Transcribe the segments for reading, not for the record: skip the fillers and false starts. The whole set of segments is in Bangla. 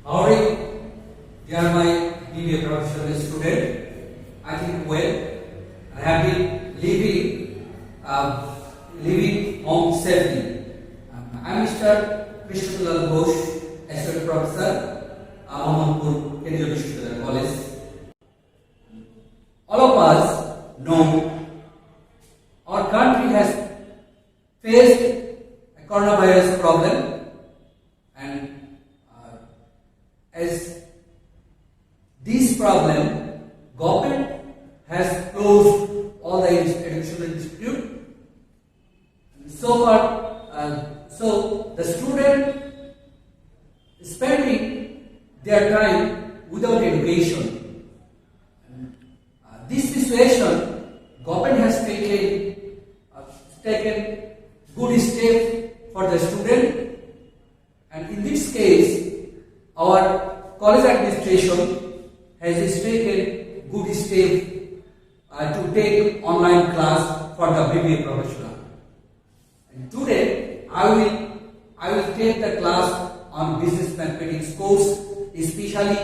How are you? Dear my BBA professional student, I think well. I have been living home safely. I am Mr. Krishnalal Ghosh, Associate Professor, Mohammadpur Kendriya Vishwavidyalaya College. All of us know our country has faced a coronavirus problem, and as this problem, government has closed all the educational institute. So the student spending their time without education. This situation, government has taken good steps for the student, and in this case, our college administration has taken good step to take online class for the BBA professional. And today I will take the class on business mathematics course, especially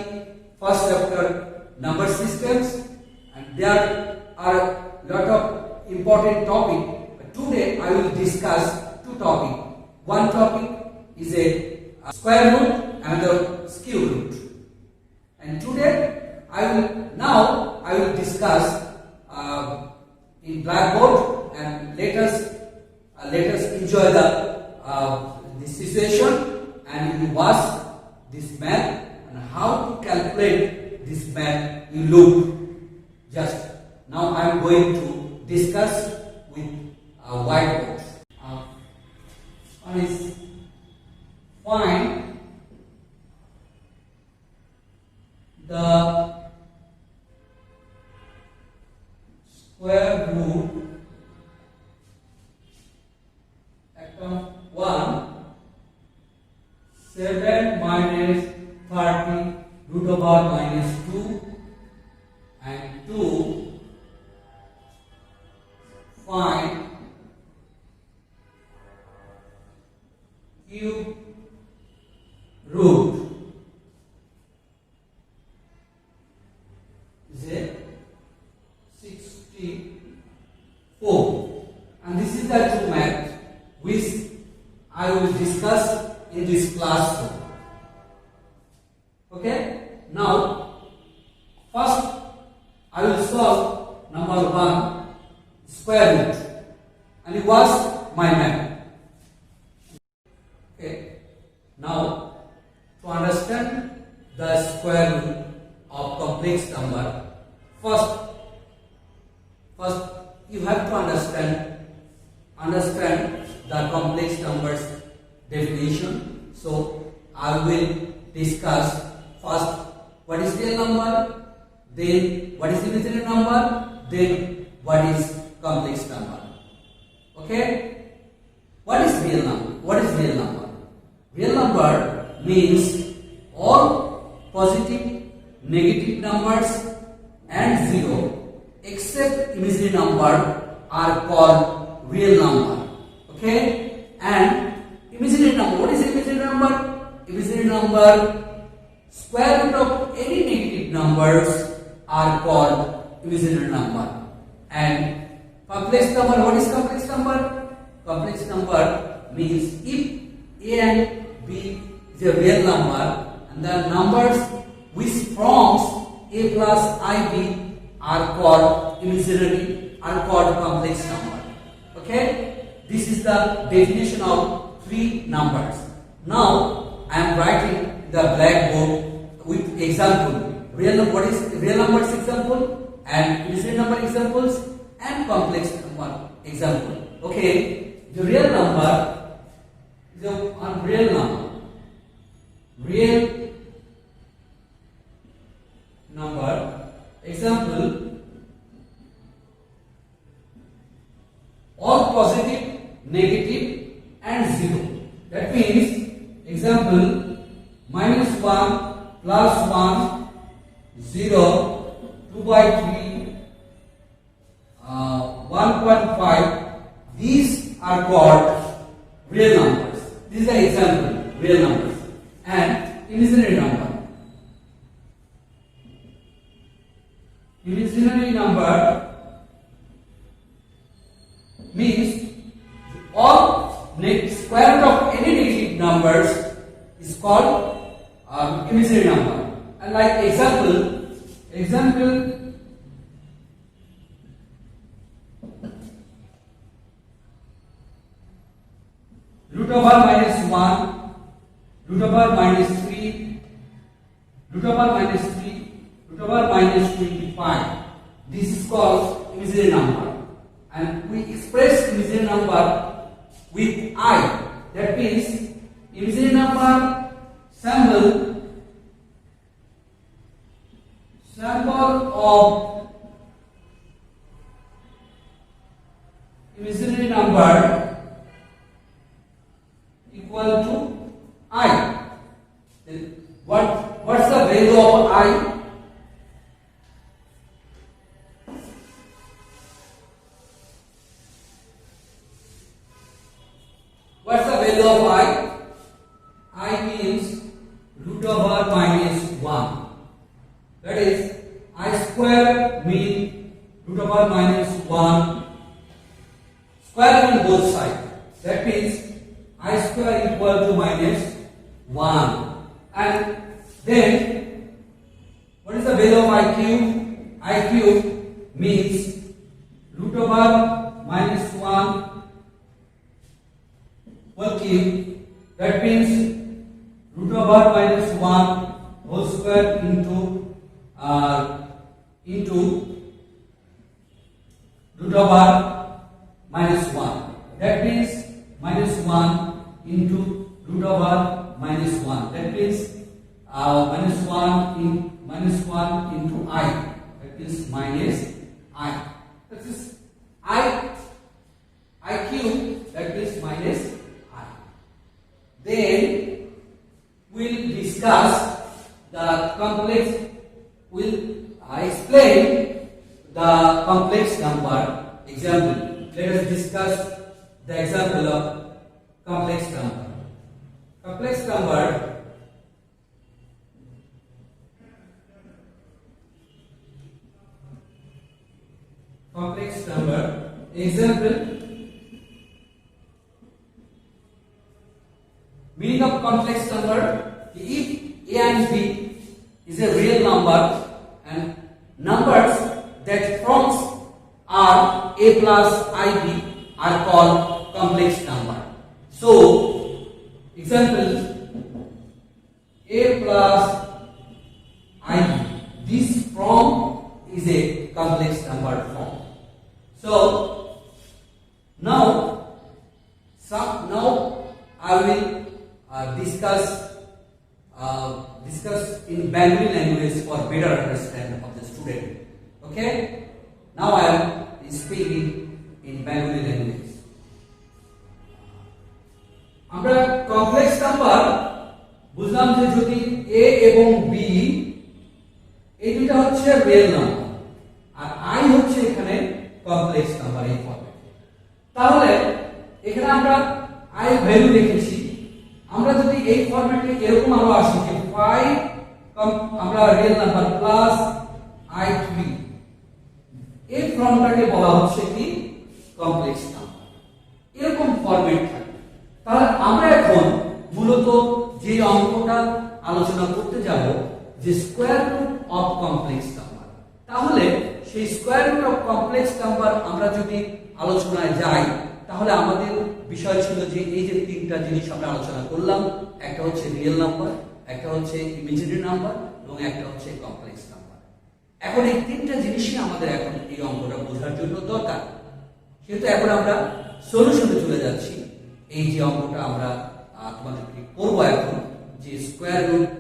first chapter number systems, and there are a lot of important topics. Today I will discuss two topics. One topic is a square root, another square root. And today I will discuss in blackboard, and let us enjoy the situation, and you watch this math and how to calculate this math. You look just now. I am going to discuss with whiteboard. One is find the square root of 1, 7 minus 30 root over minus 2, and 2 find cube root is a 64, and this is the two math which I will discuss in this classroom. Okay, now first I will solve number 1 square root, and it was my math. Okay, now to understand the square root of complex number, first you have to understand the complex numbers definition. So I will discuss first what is real number, then what is imaginary number, then what is complex number. Okay, what is real number? What is real number? Real number means all positive, negative numbers and zero except imaginary number are called real number. Okay, and imaginary number, what is imaginary number? Imaginary number, square root of any negative numbers are called imaginary number. And complex number, what is complex number? Complex number means if A and B is a real number, and the numbers which forms A plus IB are called imaginary, are called complex number. Okay, this is the definition of three numbers. Now I am writing the blackboard with example. Real number, what is real numbers example, and imaginary number examples, and complex number example. Okay, the real number is a real number. Real number example, all positive, negative and zero. That means example -1 plus 1 0 2 by 3 1.5. These are called real numbers. This is the example, real numbers. And imaginary number. called imaginary number. And like example, root over minus 1, root over minus 3, root over minus 3, root over minus 25. This is called imaginary number, and we express imaginary number with I. That means imaginary number sample of imaginary number equal to I. Then what's the value of I? What's the value of I? I means root over minus 1. That is, I square mean root over minus 1. Square on both sides. That means I square equal to minus 1. And then, what is the value of I cube? I cube means root over minus 1 whole cube. That means root over minus 1 whole square into root over minus 1. That means minus 1 into root over minus 1. That means minus 1 into I. That is minus I. That is I cube. That is minus I. Then we'll discuss the complex. We'll explain the complex number example. Let us discuss the example of complex number. Complex number example. Meaning of complex number: if A and B is a real number and numbers that forms are A plus IB are called complex number. So, example, A plus IB, this form is a complex number form. So, now I will discuss in Bengali language for better understanding of the student. Okay? Now I am speaking in Bengali language. আমরা কমপ্লেক্স নাম্বার বুঝলাম যে যদি a এবং b এই দুটো হচ্ছে রিয়েল নাম্বার আর i হচ্ছে এখানে কমপ্লেক্স নাম্বার এই ফরম্যাটে। তাহলে এখানে আমরা i ভ্যালু লিখেছি। আমরা যদি এই ফরম্যাটে এরকম আরো আসি যে 5 আমরা রিয়েল নাম্বার প্লাস i3 এই ফর্মটাকে বলা হচ্ছে কি কমপ্লেক্স নাম্বার। এরকম ফরম্যাট থাকে। তাহলে আমরা এখন মূলত যে অঙ্কটা আলোচনা করতে যাব যে square root of complex number. তাহলে সেই square root of complex number আমরা যদি আলোচনায় যাই তাহলে আমাদের বিষয় ছিল যে এই যে তিনটা জিনিস আমরা আলোচনা করলাম, একটা হচ্ছে রিয়েল নাম্বার, একটা হচ্ছে ইমাজিনারি নাম্বার এবং একটা হচ্ছে কমপ্লেক্স নাম্বার। এখন এই তিনটা জিনিসই আমাদের এখন এই অঙ্কটা বোঝার জন্য দরকার। কিন্তু এখন আমরা সলিউশনে চলে যাচ্ছি। এই যে অঙ্কটা আমরা তোমাদেরকে করব এখন, যে square root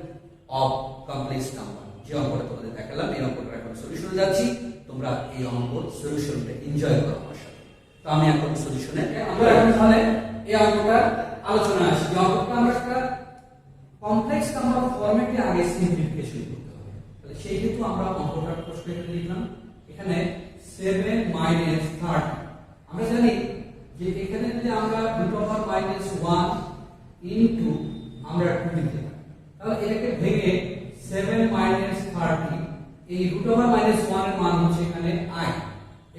of complex number, যে অঙ্কটা তোমাদের দেখালাম, এই অঙ্কটা এখন সলিউশনে যাচ্ছি। তোমরা এই অঙ্ক সলিউশনটা এনজয় করো আমার সাথে। তো আমি এখন সলিউশনে আমরা এখন তাহলে এই অঙ্কটা আলোচনা আসি। যে অঙ্কটা আমরা একটা কমপ্লেক্স নাম্বার ফরম্যাটে আগে সিম্পলিফিকেশন করতে হবে। তাহলে সেই হেতু আমরা অঙ্কটার প্রশ্নে লিখলাম এখানে 7 - 30। আমরা জানি যে এখানে যদি আমরা রুট ওভার -1 ইনটু আমরা 2 লিখতে পারি, তাহলে এটাকে ভেঙে 7 - 30, এই রুট ওভার -1 এর মান হচ্ছে এখানে i,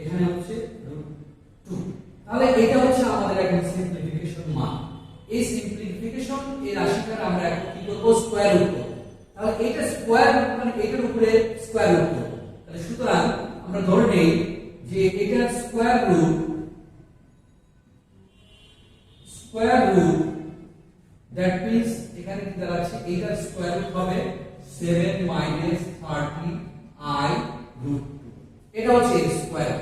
এখানে হচ্ছে √2। তাহলে এটা হচ্ছে আমাদের এখন সিম্পলিফিকেশন মান। এই সিম্পলিফিকেশন এই রাশিটার আমরা এখন কি করব, স্কয়ার রুট করব। তাহলে এটা স্কয়ার রুট মানে এটার উপরে স্কয়ার রুট করব। তাহলে সুতরাং আমরা ধরে নেই যে এটার স্কয়ার রুট দ্যাট মিন্স এখানে কি দাঁড়াচ্ছে এটার স্কয়ার রুট হবে 7 30i রুট 2। এটা হচ্ছে এর স্কয়ার।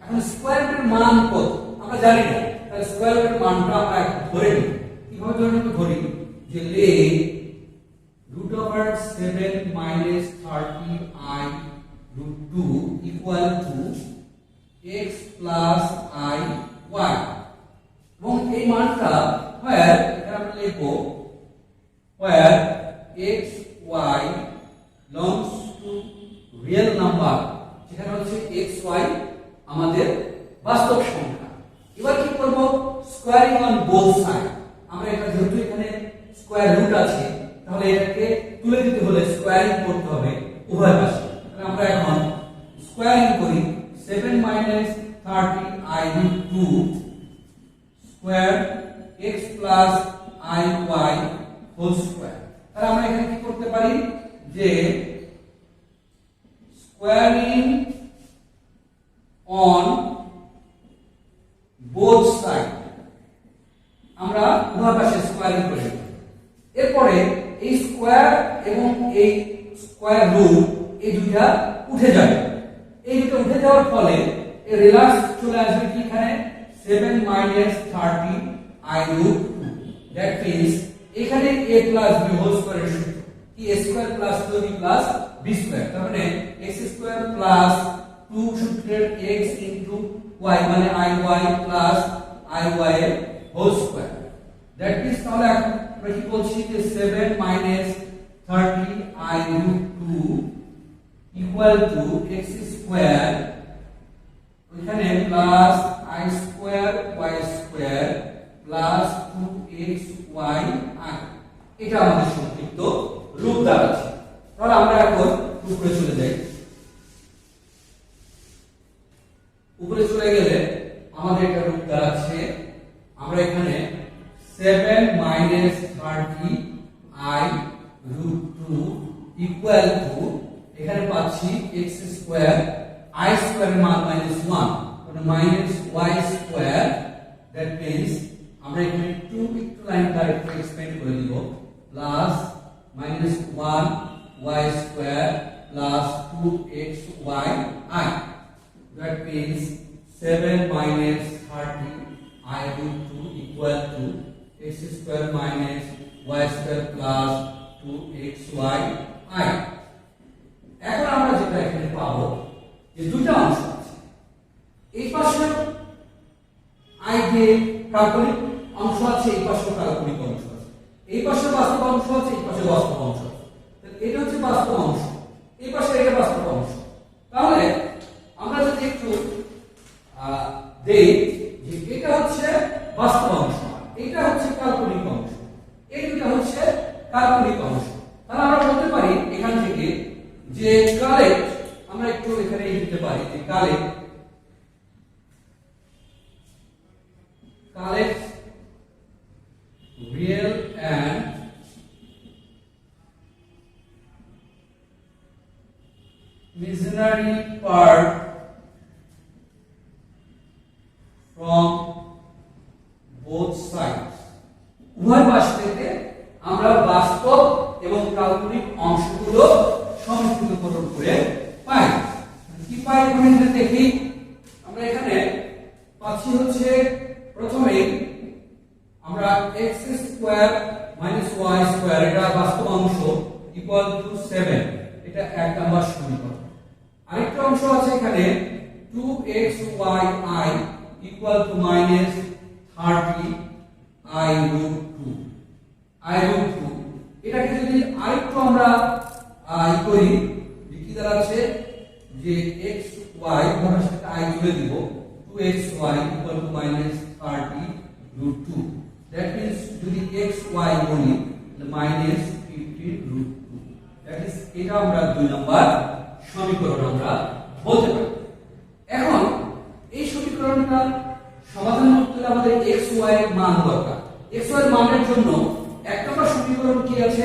এখন স্কয়ার রুটের মান কত আমরা জানি না, তাহলে স্কয়ার রুটের মানটা আমরা এখন ধরে নিই। কিভাবে ধরি যে লে root over 7 minus 30i root 2 equal to x plus I y, এবং এই মানটা where এখানে আমরা লিখব where x y belongs to real number, যেখানে হচ্ছে x y আমাদের বাস্তব সংখ্যা। এবার কি করব স্কয়ারিং অন বোথ সাইড। আমরা এটা যেহেতু এখানে স্কয়ার রুট আছে তাহলে এটাকে তুলে দিতে হলে স্কয়ারিং করতে হবে উভয় পাশে। তাহলে আমরা এখন স্কয়ারিং করি 7 30i root 2 square x plus I y whole square. তাহলে আমরা এখানে কি করতে পারি যে স্কয়ারিং অন বোথ সাইড, আমরা উভয় পাশে স্কয়ারিং করে নেব। এরপরে এই স্কয়ার এবং এই স্কয়ার রুট এই দুইটা উঠে যাবে। এই দুটো উঠে যাওয়ার ফলে এই রিল্যাক্স চলে আসবে কি এখানে 7 30i root 2 দ্যাট মিন্স এখানে a plus b হোল স্কয়ারের সূত্র কি a square plus 2b plus b square, তার মানে x স্কয়ার প্লাস 2 সূত্রের x ইনটু y মানে iy প্লাস iy এর হোল স্কয়ার। দ্যাট মিন্স তাহলে আমরা কি বলছি যে 7 30i root 2 equal to x square এখানে plus i square y square plus 2xy i, এটা আমাদের সংক্ষিপ্ত রূপ দাঁড়াচ্ছে। তাহলে আমরা এখন উপরে চলে যাই। উপরে চলে গেলে আমাদের এটা রূপ দাঁড়াচ্ছে, আমরা এখানে 7 30i root 2 ইকুয়াল টু এখানে পাচ্ছি x স্কয়ার i স্কয়ার মান -1 মানে -y স্কয়ার। দ্যাট মিন্স আমরা এখানে 2 একটু লাইন ডাইরেক্ট এক্সপেন্ড করে দিব plus -1y square plus 2xy i। That means 7 30i root 2 equal to x square y square plus 2xy i। এখন আমরা যেটা এখানে পাবো যে দুটো অংশ আছে, এই পাশে i দিয়ে কাল্পনিক অংশ আছে, এই পাশে কাল্পনিক অংশ আছে, এই পাশে বাস্তব অংশ আছে, এই পাশে বাস্তব অংশ আছে। তাহলে এটা হচ্ছে বাস্তব অংশ, এই পাশে এটা বাস্তব অংশ। তাহলে আমরা যদি একটু দেই যে এটা হচ্ছে বাস্তব অংশ, এটা হচ্ছে কাল্পনিক অংশ, এই দুটো হচ্ছে কাল্পনিক অংশ। তাহলে আমরা বলতে পারি এখান থেকে যে কালেক্ট, আমরা একটু এখানে লিখতে পারি যে collect real and imaginary part from both sides, উভয় পাশ থেকে আমরা বাস্তব এবং কাল্পনিক অংশগুলো সমষ্টিকরণ করে পাই। কি পাই এখানে দেখি, আমরা এখানে পাচ্ছি হচ্ছে প্রথমে আমরা x স্কয়ার y স্কয়ার এটা বাস্তব অংশ ইকুয়াল টু 7, এটা এক নাম্বার সমীকরণ। আরেকটা অংশ আছে এখানে 2xyi equal to -30i root 2 i root 2, এটাকে যদি আরেকটু আমরা করি কি দাঁড়াচ্ছে যে xy ধরার সাথে i জুড়ে দিব 2xy equal to -30 root 2, that means যদি xy বলি -50 root 2, that is এটা আমরা দুই নাম্বার সমীকরণ আমরা বলতে পারি। এখন এই সমীকরণটা সমাধান করতে হলে আমাদের xy এর মান দরকার। xy এর মানের জন্য এক নম্বর সমীকরণ কি আছে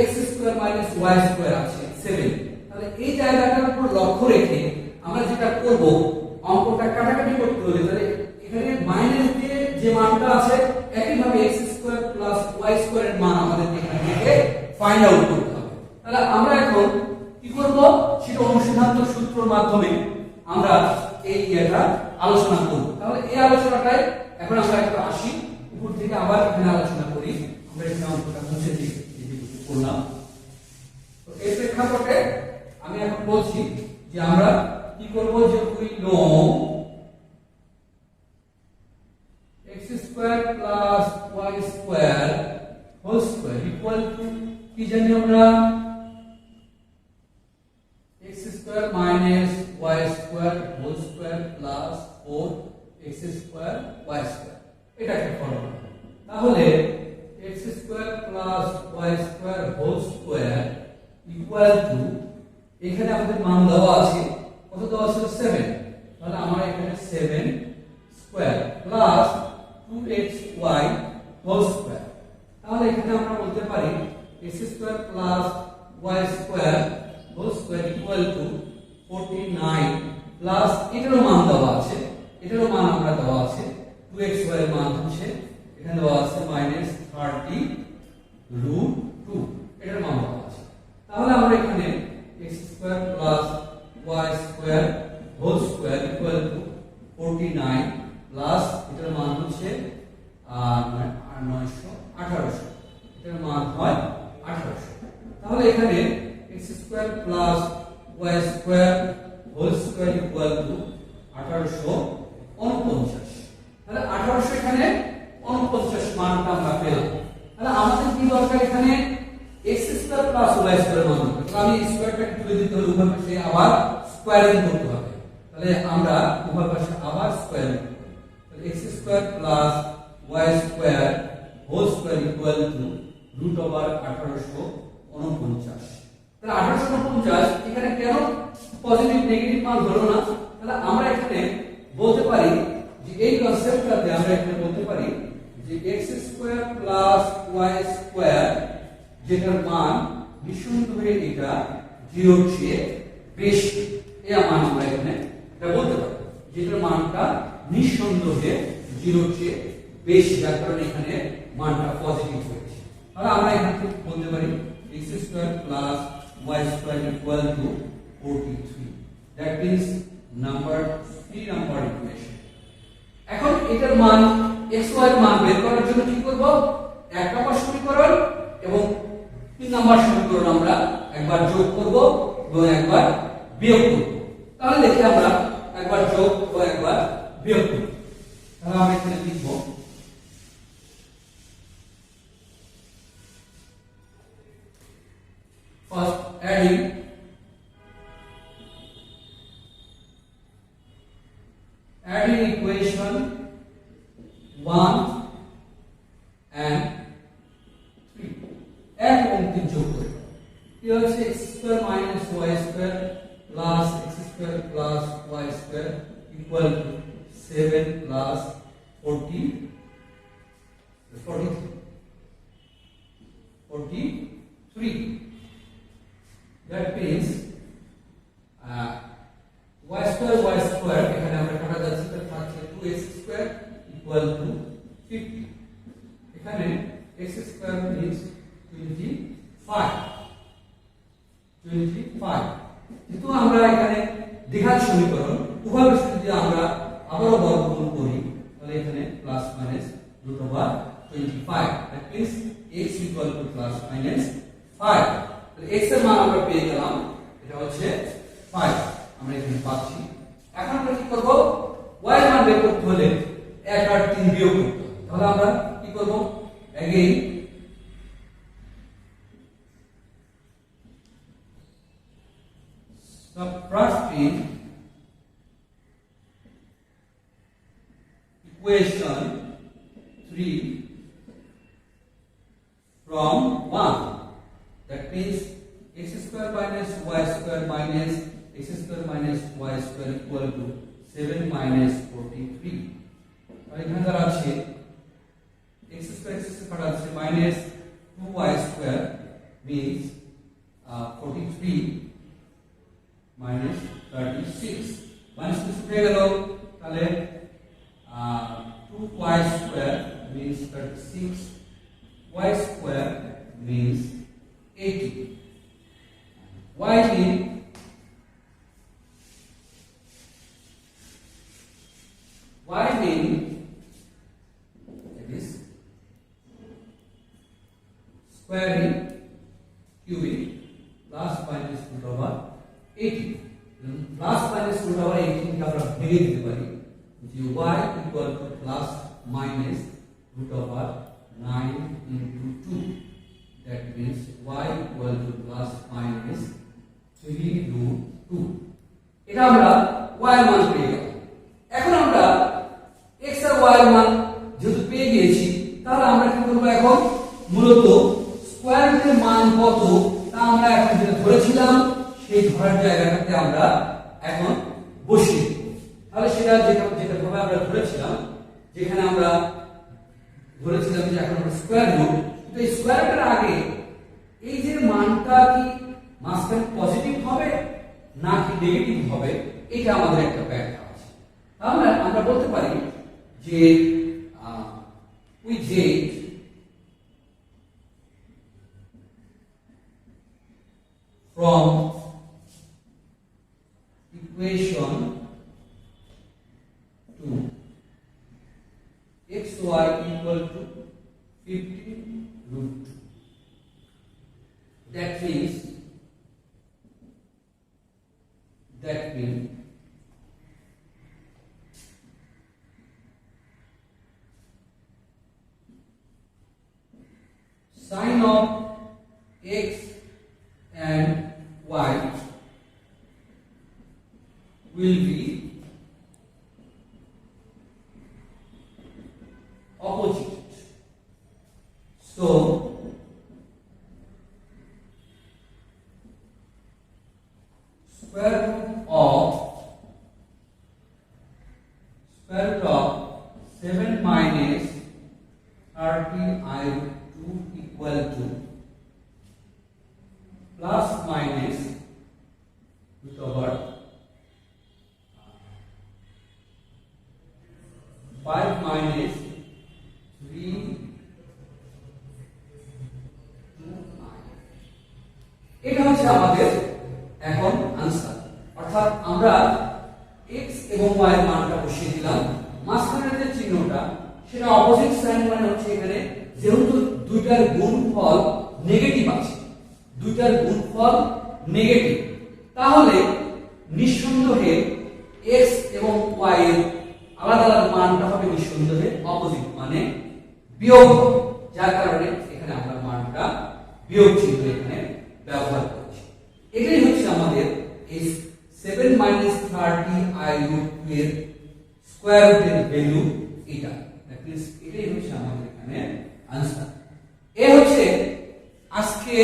x square minus y square আছে 7। তাহলে এই জায়গাটার উপর লক্ষ্য রেখে আমরা যেটা করব, অঙ্কটা কাটাকাটি করতে হলে তাহলে এখানে মাইনাস দিয়ে যে মানটা আছে একইভাবে x স্কয়ার প্লাস y স্কয়ারের মান আমাদের এখান থেকে ফাইন্ড আউট করতে হবে। তাহলে আমরা এখন কি করব সেটা অনুসন্ধাত্মক সূত্রের মাধ্যমে আমরা এই এটা আলোচনা করব। তাহলে এই আলোচনাটাই এখন আমরা একটু আসি উপর থেকে আবার এখানে আলোচনা করি। আমরা এখানে অঙ্কটা মুছে দিই করলাম। তো এই প্রেক্ষাপটে আমি এখন বলছি যে আমরা কি করব, যে we know x square plus y square whole square equal to কি জানি আমরা x square minus y square whole square plus 4x square y square, এটাকে ফলো করব। তাহলে x square plus y square whole square equal to এখানে আমাদের মান দেওয়া আছে, কত দেওয়া ছিল 7। তাহলে আমরা এখানে 7 square plus 2xy whole square. তাহলে এখানে আমরা বলতে পারি x square plus y square whole square equal to 49 plus এটারও মান দেওয়া আছে, এটারও মান আমরা দেওয়া আছে 2xy এর মান হচ্ছে এখানে দেওয়া আছে -30√2, এটার মান দেওয়া আছে। তাহলে আমরা এখানে x square plus y square whole square equal to 49 plus এটার মান হচ্ছে 1800, এটার মান হয় 1800। তাহলে এখানে x square plus y square whole square equal to 1849। তাহলে 1800 এখানে 49 মানটা আমরা পেলাম। তাহলে আমাদের কি দরকার এখানে x square plus y square মান। তাহলে আমি স্কয়ারটাকে তুলে দিতে হলে উভয় পাশে আবার স্কয়ারিং করতে হবে। তাহলে আমরা উভয় পাশে আবার স্কয়ারিং করব। তাহলে x square plus y square whole square equal to √1849। তাহলে 1849 এখানে কেন পজিটিভ নেগেটিভ মান হলো না? তাহলে আমরা এখানে বলতে পারি যে এই কনসেপ্টটাতে আমরা এখানে বলতে পারি যে x square plus y square যেটার মান নিঃসন্দেহে এটা 0 এর চেয়ে বেশি, এই মান আমরা এখানে এটা বলতে পারি যেটার মানটা নিঃসন্দেহে 0 এর চেয়ে বেশি, যার কারণে এখানে মানটা পজিটিভ হয়েছে। তাহলে আমরা এখান থেকে বলতে পারি x square plus y square equal two 43। That means number 3 number equation. এখন এটার মান xy এর মান বের করার জন্য কি করব, 1 নম্বর সমীকরণ এবং 3 নম্বর সমীকরণ আমরা একবার যোগ করব এবং একবার বিয়োগ করব। তাহলে দেখি আমরা একবার যোগ ও একবার বিয়োগ করব। তাহলে আমরা এখানে লিখব first adding equation 1 and 3 এক এবং 3 যোগ করে কি হচ্ছে x square minus y square plus x square plus y square equal two 7 plus 43। That means y square এখানে আমরা কাটা যাচ্ছে, তাহলে থাকছে 2x square equal to 50। এখানে x square means 25। যেহেতু আমরা এখানে দ্বিঘাত সমীকরণ উভয় পাশে যদি আমরা আবারও বর্গমূল করি তাহলে এখানে plus minus √25। That means x equal to plus minus 5। তাহলে x এর মান আমরা পেয়ে গেলাম, এটা হচ্ছে 5 আমরা এখানে পাচ্ছি। এখন আমরা কি করব, y এর মান বের করতে হলে 1 আর 3 বিয়োগ করতে হবে। তাহলে আমরা কি করব, again subtracting equation 3 from 1. That means x square minus y square minus x square minus y square equal to 7 minus 43। और এখানে দ্বারা আছে x square কাটা আছে minus 2y square means 43 minus 36 minus 2 হয়ে গেল তাহলে 2y square means 36 y square means 80 y means it is squaring cubic plus minus root over 80 plus minus root over 18 কে আমরা ভেঙে দিতে পারি যে y equal to plus minus root over 9 into 2 that means y equal to plus minus 3 root 2 এটা আমরা y এর মান পেয়ে গেলাম এখন আমরা x আর y এর মান যেহেতু পেয়ে গিয়েছি তাহলে আমরা কি করব এখন মূলত স্কয়ার রুটের মান কত তা আমরা এখন যেটা ধরেছিলাম সেই ধরার জায়গাটাতে আমরা এখন বসিয়ে দেব তাহলে সেটা যেটা ভাবে আমরা ধরেছিলাম যেখানে আমরা ধরেছিলাম যে এখন আমরা স্কয়ার রুট তো এই স্কয়ার রুটের আগে এই যে মানটা কি মাঝখানে পজিটিভ হবে নাকি নেগেটিভ হবে এটা আমাদের একটা ব্যাখ্যা আছে তাহলে আমরা বলতে পারি যে we get from equation 2 xy equal to 15 root 2 that means sin of x and y will be opposite. So square root of 7 minus 30 I root 2 equal to plus minus root over 5 minus 3 এটা হচ্ছে আমাদের এখন आंसर অর্থাৎ আমরা x এবং y এর মানটা বসিয়ে দিলাম মাঝখানের যে চিহ্নটা সেটা অপোজিট সাইন মানে হচ্ছে এখানে যেহেতু দুইটার গুণফল নেগেটিভ আছে দুইটার গুণফল নেগেটিভ তাহলে নিঃসন্দেহে x এবং y এর আলাদা আলাদা মানটা হবে নিঃসন্দেহে অপোজিট মানে বিয়োগ যার কারণে এখানে আমরা মানটা বিয়োগ চিহ্ন এখানে ব্যবহার করছি এটাই হচ্ছে আমাদের এই 7 minus 30 I root 2 এর স্কয়ার রুটের ভ্যালু এটা দ্যাট মিন্স এটাই হচ্ছে আমাদের এখানে आंसर এ হচ্ছে আজকে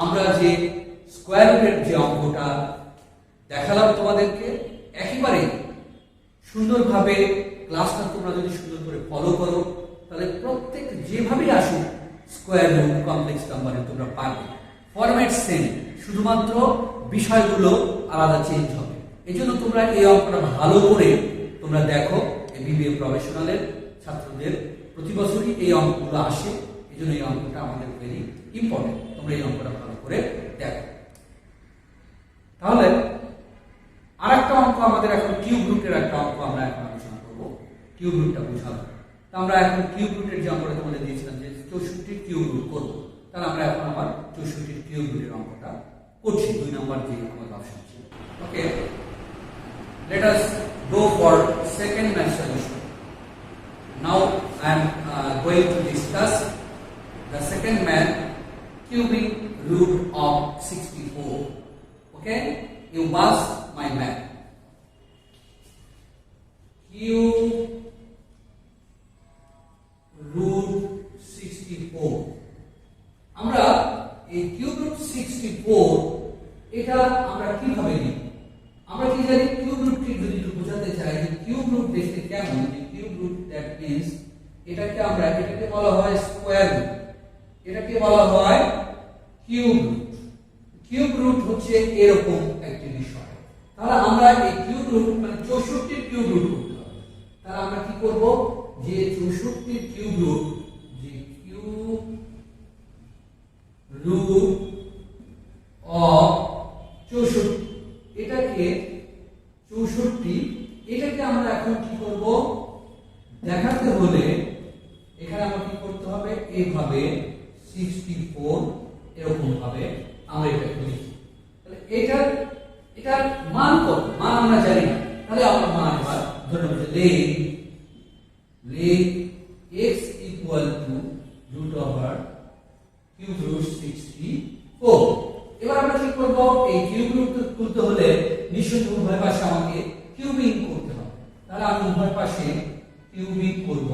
আমরা যে স্কয়ার রুটের যে অঙ্কটা দেখালাম তোমাদেরকে একেবারে সুন্দরভাবে ক্লাসটা তোমরা যদি সুন্দর করে ফলো করো তাহলে প্রত্যেক যেভাবেই আসুক স্কয়ার রুট কমপ্লেক্স নাম্বারে তোমরা পারবে ফরম্যাট সেম শুধুমাত্র বিষয়গুলো আলাদা চেঞ্জ হবে এজন্য তোমরা এই অঙ্কটা ভালো করে তোমরা দেখো বিবিএ প্রফেশনালের ছাত্রদের প্রতি বছরই এই অঙ্কগুলো আসে এজন্য এই অঙ্কটা আমাদের ভেরি ইম্পর্টেন্ট তোমরা এই অঙ্কটা ভালো করে দেখো তাহলে আরেকটা অঙ্ক আমাদের এখন কিউব রুটের একটা অঙ্ক আমরা এখন আলোচনা করব কিউব রুটটা বুঝাবো তো আমরা এখন কিউব রুটের যে অঙ্কটা তোমাদের দিয়েছিলাম যে 64 কিউব রুট করব তাহলে আমরা এখন আবার 64 কিউব রুটের অঙ্কটা করছি 2 নাম্বার যে আমাদের অপশন ছিল ওকে let us go for second math solution now I am going to discuss the second math cubic root of 64 okay you must my math cube root 64 আমরা এই কিউব রুট 64 এটা আমরা কিভাবে লিখব আমরা কি জানি কিউব রুটকে যদি একটু বোঝাতে চাই যে কিউব রুট দেখতে কেমন যে কিউব রুট দ্যাট মিন্স এটাকে বলা হয় স্কয়ার রুট এটাকে বলা হয় কিউব রুট হচ্ছে এরকম একটি বিষয়। তাহলে আমরা এই কিউব রুট মানে 64 কিউব রুট করতে হবে। তাহলে আমরা কি করব, যে 64 কিউব রুট, যে কিউব রুট অফ 64, এটাকে 64, এটাকে আমরা এখন কি করব, দেখাতে হলে এখানে আমরা কি করতে হবে, এইভাবে 64 এরকম ভাবে আমরা এটা লিখি। তাহলে এটার মান কত, মান আমরা জানি না। তাহলে আমরা মান এবার ধরে নেব, লেখ x equal to root over cube root 64। এবার আমরা কি করব, এই কিউব রুট তুলতে হলে নিশ্চয়ই উভয় পাশে আমাকে কিউবিং করতে হবে। তাহলে আমি উভয় পাশে কিউবিং করব।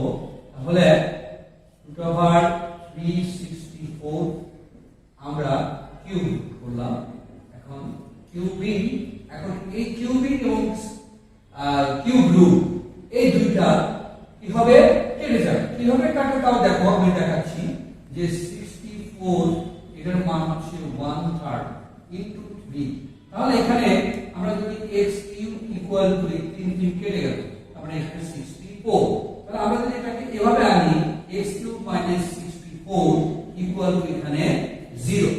তাহলে রুট ওভার 364 আমরা কিউব করলাম। এখন কিউবিং, এখন এই কিউবিং এবং কিউব রুট এই দুইটা কি হবে, কেটে যাবে। কিভাবে কাটে তাও দেখো, আমি দেখাচ্ছি যে 64 এটার মান হচ্ছে 1/3 ইনটু 3। তাহলে এখানে আমরা যদি x কিউব ইকুয়াল টু 3 কেটে গেল, আমরা এখানে 64। তাহলে আমরা যদি এটাকে এভাবে আনি, x cube minus 64 equal to এখানে 0।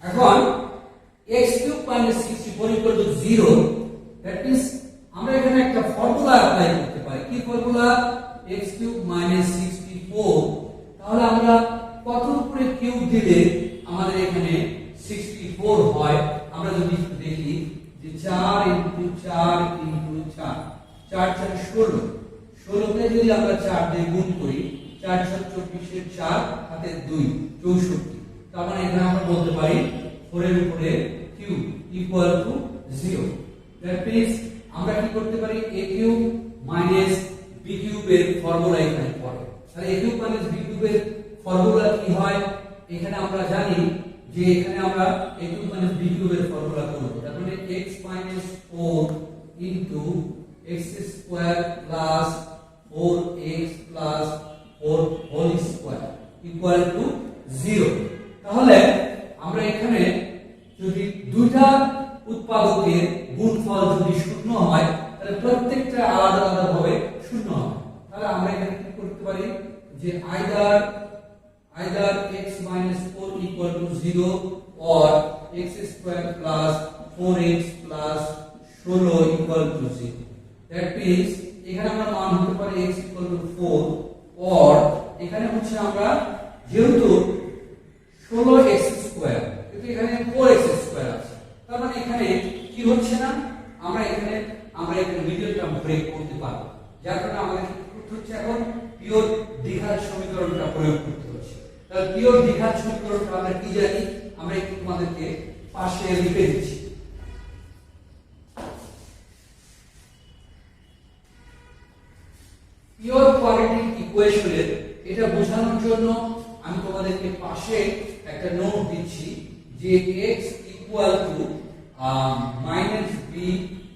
এখন x cube minus 64 equal to 0, that means আমরা এখানে একটা ফর্মুলা অ্যাপ্লাই করতে পারি। কি ফর্মুলা, x কিউব মাইনাস 64। তাহলে আমরা কত উপরে কিউব দিলে আমাদের এখানে 64 হয়, আমরা যদি দেখি যে 4 ইনটু 4 ইনটু 4, 4 4 16, 16 কে যদি আমরা 4 দিয়ে গুণ করি, 4 4 24 এর 4 হাতে 2 64। তার মানে এখানে আমরা বলতে পারি 4 এর উপরে cube equal to 0। That means আমরা কি করতে পারি, a কিউব মাইনাস b কিউবের ফর্মুলা এখানে পড়ে। তাহলে a কিউব মাইনাস b কিউবের ফর্মুলা কি হয়, এখানে আমরা জানি যে এখানে আমরা a কিউব মাইনাস b কিউবের ফর্মুলা করব। তার মানে x minus 4 into x square plus 4x plus 4 whole square equal to 0। তাহলে আমরা এখানে যদি দুইটা উৎপাদকের গুণফল যদি শূন্য হয়, তাহলে প্রত্যেকটা আলাদা আলাদা ভাবে শূন্য হবে। তাহলে আমরা এখানে কি করতে পারি, যে either x minus 4 equal to 0 or x square plus 4x plus 16 equal to 0. That means এখানে আমরা মান হতে পারে x equal to 4 or এখানে হচ্ছে আমরা যেহেতু 16x square, কিন্তু এখানে 4x square আছে, তার মানে এখানে কি হচ্ছে না, আমরা এখানে মিডল টার্ম ব্রেক করতে পারবো। যার কারণে আমাদের কি করতে হচ্ছে, এখন পিওর দ্বিঘাত সমীকরণটা প্রয়োগ করতে হচ্ছে। তাহলে পিওর দ্বিঘাত সমীকরণটা আমরা কি জানি, আমরা একটু তোমাদেরকে পাশে লিখে দিচ্ছি। পিওর কোয়াড্রেটিক ইকুয়েশনের এটা বোঝানোর জন্য আমি তোমাদেরকে পাশে একটা নোট দিচ্ছি, যে x equal to minus b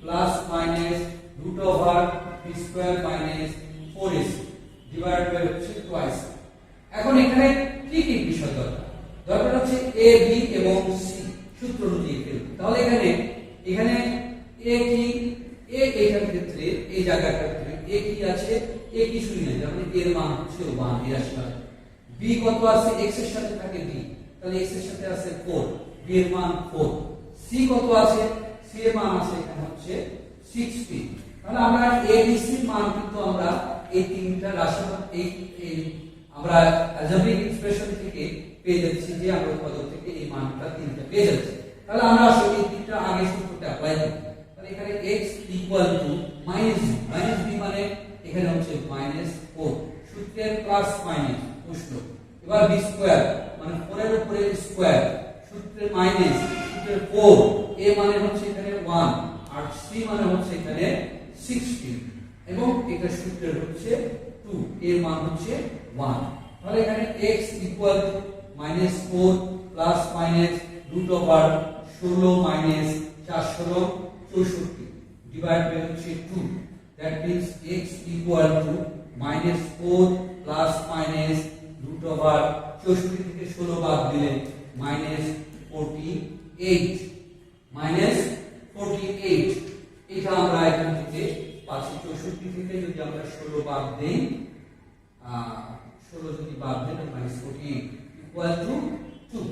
plus minus root over b square minus 4ac divided by হচ্ছে টুয়াইস। এখন এখানে কি কি বিষয় দরকার হচ্ছে a b এবং c সূত্র অনুযায়ী ফেলব। তাহলে এখানে a কি, a এটার ক্ষেত্রে এই জায়গাটার ক্ষেত্রে a কি আছে, a কিছুই নাই, তার মানে এর মান হচ্ছে 1 এর আসলে। b কত আছে, x এর সাথে থাকে b, তাহলে x এর সাথে আছে 4, b এর মান 4। c কত আছে, c এর মান আছে এখানে হচ্ছে 60। তাহলে আমরা a b c এর মান কিন্তু আমরা এই তিনটা রাশি এই আমরা অ্যালজেব্রিক এক্সপ্রেশন থেকে পেয়ে যাচ্ছি, যে আমরা উৎপাদক থেকে এই মানটা তিনটা পেয়ে যাচ্ছি। তাহলে আমরা আসলে এই তিনটা আগে সূত্রটা অ্যাপ্লাই করব। তাহলে এখানে x equal to minus b মানে এখানে হচ্ছে -4, সূত্রের প্লাস মাইনাস প্রশ্ন। এবার b স্কয়ার মানে 4 এর উপরে স্কয়ার, সূত্রের মাইনাস, সূত্রের 4, a মানে হচ্ছে এখানে 1 আর c মানে হচ্ছে এখানে 60 এবং এটা সূত্রের হচ্ছে 2, এর মান হচ্ছে 1। তাহলে এখানে x equal to -4 plus minus root over 16 minus 4 16 64 divide by হচ্ছে 2। That means x equal to -4 plus minus root over 64 থেকে 16 বাদ দিলে -48 -48 এটা আমরা এখান থেকে পাচ্ছি 64 থেকে যদি আমরা 16 বাদ দেই 16 যদি বাদ দেই -48 ইকুয়াল টু 2।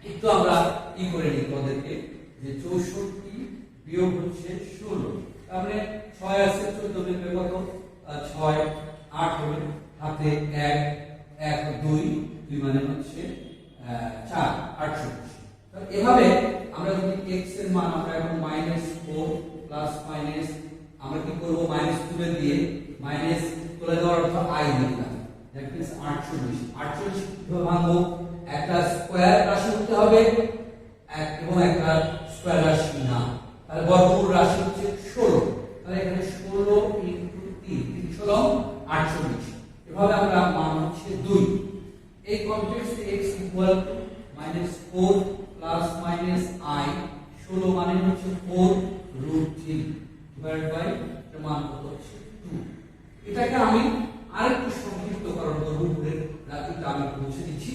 একটু আমরা কি করে নিই তোমাদেরকে যে 64 বিয়োগ হচ্ছে 16 তাহলে 6 আছে 14 বিয়োগ কত 6 8 হবে হাতে 1 1 2 2 মানে হচ্ছে 4 48। তাহলে এভাবে আমরা যদি x এর মান আমরা এখন -4 প্লাস মাইনাস আমরা কি করব -2 দিয়ে মাইনাস তুলে দেওয়ার অর্থ i লিখলাম দ্যাট মিন্স 48 কিভাবে ভাঙবো একটা স্কয়ার রাশি হতে হবে এবং একটা স্কয়ার রাশি না তাহলে বর্গমূল রাশি হচ্ছে 16 তাহলে এখানে 16 * 3 3 48 এভাবে আমরা মান হচ্ছে 2 এই কনটেক্সটে x equal to -4 plus minus i 16 মানে হচ্ছে 4√3 ডিভাইড বাই এর মান কত হচ্ছে 2। এটাকে আমি আরেকটু সংক্ষিপ্তকরণ করব উপরের রাশিটা আমি মুছে দিচ্ছি।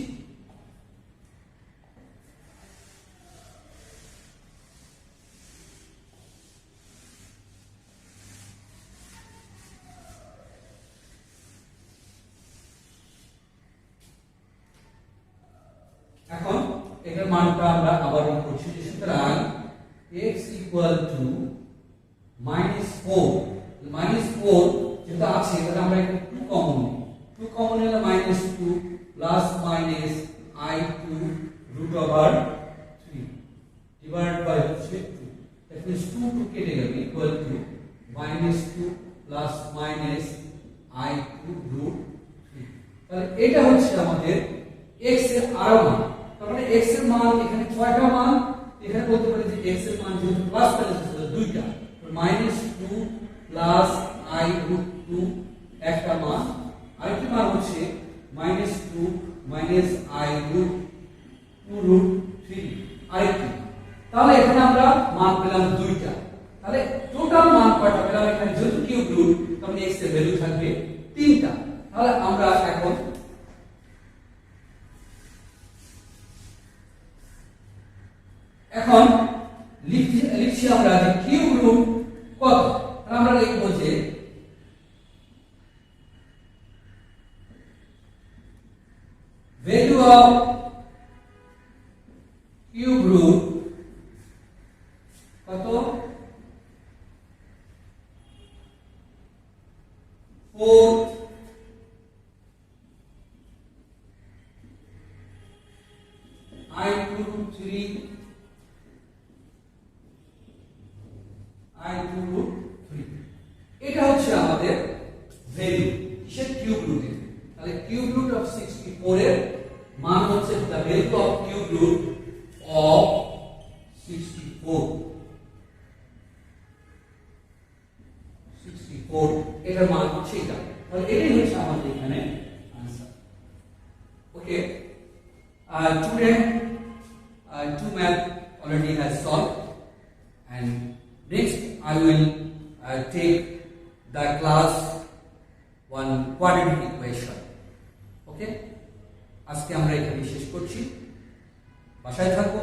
এখন এটার মানটা আমরা আবার করছি সুতরাং x ইকুয়াল টু -4 যেটা আছে তাহলে আমরা এখানে 2 কমন নিই 2 কমন নিলে -2 plus minus i2 √3 divide by হচ্ছে 2 দ্যাট মিন্স 2 টু কেটে গেল equal to -2 plus minus i2 √3 তাহলে এটা হচ্ছে আমাদের x এর আরো মান তার মানে x এর মান এখানে কয়টা মান এখানে বলতে পারি যে x এর মান যেহেতু প্লাস প্লাস দুইটা -2 প্লাস i√2 একটা মান আরেকটা মান হচ্ছে -2 মাইনাস i√2√3 আরেকটা তাহলে এখানে আমরা মান পেলাম দুইটা তাহলে টোটাল মান কয়টা পেলাম এখানে যেহেতু কিউব রুট তাহলে x এর ভ্যালু থাকবে তিনটা তাহলে আমরা এখন লিখছি আমরা যে কিউব রুট কত আমরা লিখব যে value of cube root কত 4 i2√3 এটা হচ্ছে আমাদের ভ্যালু কিসের কিউব রুটের তাহলে কিউব রুট অফ 64 এর মান হচ্ছে the value of cube root of 64 এটার মান হচ্ছে এটা তাহলে এটাই হচ্ছে আমাদের এখানে answer okay today two math already has solved and next I will take the class one quadratic equation okay আজকে আমরা এখানে শেষ করছি বাসায় থাকবো